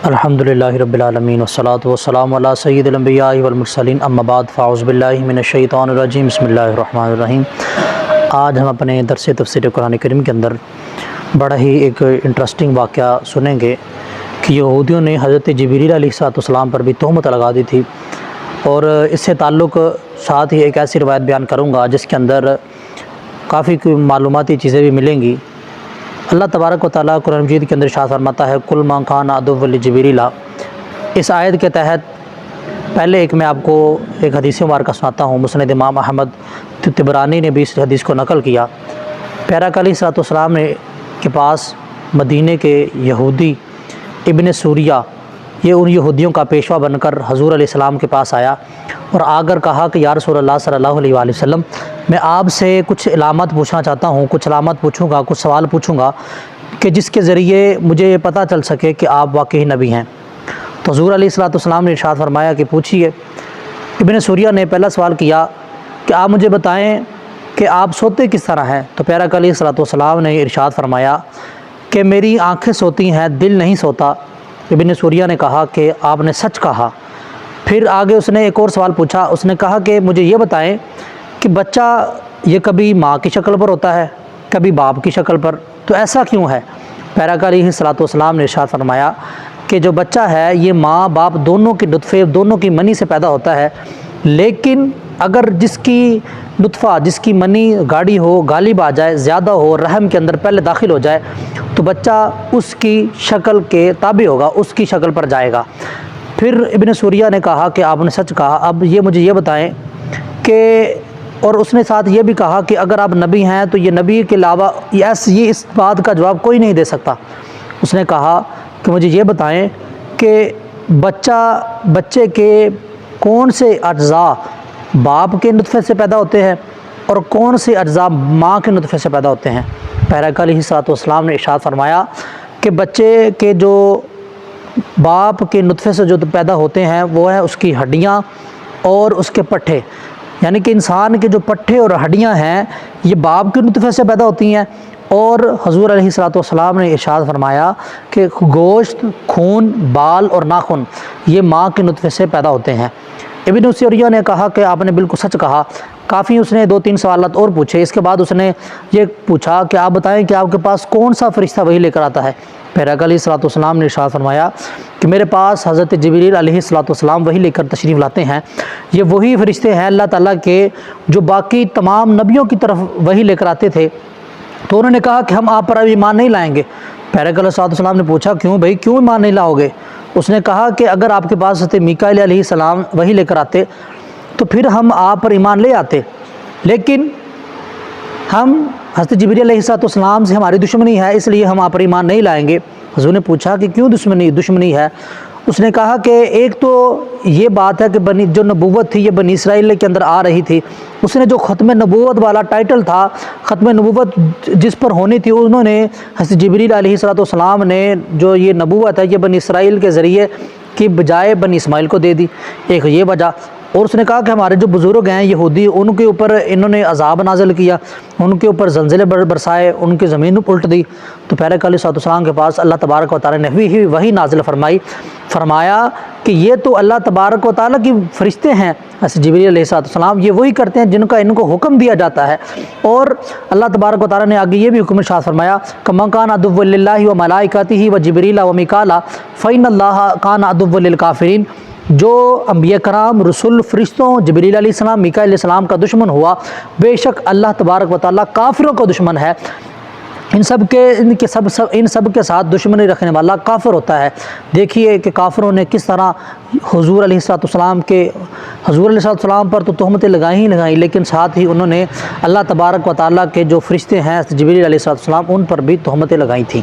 الحمدللہ رب العالمین والصلاة والسلام علی سید الانبیاء والمرسلین اما بعد فاعوذ باللہ من الشیطان الرجیم بسم اللہ الرحمن الرحیم۔ آج ہم اپنے درس تفسیر قرآن کریم کے اندر بڑا ہی ایک انٹرسٹنگ واقعہ سنیں گے کہ یہودیوں نے حضرت جبریل علیہ السلام پر بھی تہمت لگا دی تھی، اور اس سے تعلق ساتھ ہی ایک ایسی روایت بیان کروں گا جس کے اندر کافی معلوماتی چیزیں بھی ملیں گی۔ اللہ تبارک و تعالیٰ قرآن مجید کے اندر ارشاد فرماتا ہے کل ما کان عدو لجبریل۔ اس آیت کے تحت پہلے میں آپ کو ایک حدیث مبارکہ سناتا ہوں۔ مسند امام احمد طبرانی نے بھی اس حدیث کو نقل کیا۔ پیارا آقا علیہ السلام کے پاس مدینے کے یہودی ابن سوریہ، یہ ان یہودیوں کا پیشوا بن کر حضور علیہ السلام کے پاس آیا اور آ کر کہا کہ یا رسول اللہ صلی اللہ علیہ وآلہ وسلم، میں آپ سے کچھ علامت پوچھنا چاہتا ہوں، کچھ علامت پوچھوں گا، کچھ سوال پوچھوں گا کہ جس کے ذریعے مجھے یہ پتہ چل سکے کہ آپ واقعی نبی ہیں۔ تو حضور علیہ السلام نے ارشاد فرمایا کہ پوچھیے۔ ابن سوریہ نے پہلا سوال کیا کہ آپ مجھے بتائیں کہ آپ سوتے کس طرح ہیں؟ تو پیارا آقا علیہ السلام نے ارشاد فرمایا کہ میری آنکھیں سوتی ہیں، دل نہیں سوتا۔ ابن سوریہ نے کہا کہ آپ نے سچ کہا۔ پھر آگے اس نے ایک اور سوال پوچھا، اس نے کہا کہ مجھے یہ بتائیں کہ بچہ یہ کبھی ماں کی شکل پر ہوتا ہے، کبھی باپ کی شکل پر، تو ایسا کیوں ہے؟ پیارا آقا علیہ السلام نے ارشاد فرمایا کہ جو بچہ ہے یہ ماں باپ دونوں کے نطفے، دونوں کی منی سے پیدا ہوتا ہے، لیکن اگر جس کی نطفہ، جس کی منی گاڑی ہو، غالب آ جائے، زیادہ ہو، رحم کے اندر پہلے داخل ہو جائے تو بچہ اس کی شکل کے تابع ہوگا، اس کی شکل پر جائے گا۔ پھر ابن سوریہ نے کہا کہ آپ نے سچ کہا، اب یہ مجھے یہ بتائیں کہ، اور اس نے ساتھ یہ بھی کہا کہ اگر آپ نبی ہیں تو یہ نبی کے علاوہ یہ اس بات کا جواب کوئی نہیں دے سکتا۔ اس نے کہا کہ مجھے یہ بتائیں کہ بچے کے کون سے اجزاء باپ کے نطفے سے پیدا ہوتے ہیں اور کون سے اجزاء ماں کے نطفے سے پیدا ہوتے ہیں؟ پیارا آقا علیہ السلام نے ارشاد فرمایا کہ بچے کے جو باپ کے نطفے سے جو پیدا ہوتے ہیں وہ ہے اس کی ہڈیاں اور اس کے پٹھے، یعنی کہ انسان کے جو پٹھے اور ہڈیاں ہیں یہ باپ کے نطفے سے پیدا ہوتی ہیں، اور حضور علیہ السلام نے ارشاد فرمایا کہ گوشت، خون، بال اور ناخن یہ ماں کے نطفے سے پیدا ہوتے ہیں۔ ابن سوریہ نے کہا کہ آپ نے بالکل سچ کہا۔ کافی اس نے 2-3 سوالات اور پوچھے۔ اس کے بعد اس نے یہ پوچھا کہ آپ بتائیں کہ آپ کے پاس کون سا فرشتہ وحی لے کر آتا ہے؟ پیارا آقا علیہ السلام نے ارشاد فرمایا کہ میرے پاس حضرت جبریل علیہ السلام وحی لے کر تشریف لاتے ہیں۔ یہ وہی فرشتے ہیں اللہ تعالیٰ کے جو باقی تمام نبیوں کی طرف وحی لے کر آتے تھے۔ تو انہوں نے کہا کہ ہم آپ پر اب ایمان نہیں لائیں گے۔ پیارا آقا علیہ السلام نے پوچھا کیوں بھائی، کیوں ایمان نہیں لاؤ گے؟ اس نے کہا کہ اگر آپ کے پاس حضرت میکائیل علیہ السلام وحی لے کر آتے تو پھر ہم آپ پر ایمان لے آتے، لیکن ہم حضرت جبریل علیہ السلام سے ہماری دشمنی ہے، اس لیے ہم آپ پر ایمان نہیں لائیں گے۔ حضور نے پوچھا کہ کیوں دشمنی ہے؟ اس نے کہا کہ ایک تو یہ بات ہے کہ جو نبوت تھی یہ بنی اسرائیل کے اندر آ رہی تھی، اس نے جو ختم نبوت والا ٹائٹل تھا، ختم نبوت جس پر ہونی تھی، انہوں نے حضرت جبریل علیہ السلام نے جو یہ نبوت ہے یہ بنی اسرائیل کے ذریعے کی بجائے بنی اسماعیل کو دے دی، ایک یہ وجہ۔ اور اس نے کہا کہ ہمارے جو بزرگ ہیں یہودی، ان کے اوپر انہوں نے عذاب نازل کیا، ان کے اوپر زلزلے برسائے، ان کی زمین الٹ دی۔ تو پیارا آقا علیہ السلام کے پاس اللہ تبارک و تعالیٰ نے وہی نازل فرمایا کہ یہ تو اللہ تبارک و تعالیٰ کی فرشتے ہیں، ایسے جبریل علیہ السلام یہ وہی کرتے ہیں جن کا ان کو حکم دیا جاتا ہے۔ اور اللہ تبارک و تعالیٰ نے آگے یہ بھی حکم ارشاد فرمایا کہ من کان عدوا للہ و ملائکتہ و جبریل و میکال فإن اللہ کان عدوا للکافرین۔ جو انبیاء کرام، رسول، فرشتوں، جبریل علیہ السلام، میکائیل علیہ السلام کا دشمن ہوا، بے شک اللہ تبارک و تعالیٰ کافروں کا دشمن ہے۔ ان سب کے ساتھ دشمنی رکھنے والا کافر ہوتا ہے۔ دیکھیے کہ کافروں نے کس طرح حضور علیہ السلام پر تو تہمتیں لگائیں، لیکن ساتھ ہی انہوں نے اللہ تبارک و تعالیٰ کے جو فرشتے ہیں جبریل علیہ السلام ان پر بھی تہمتیں لگائی تھیں۔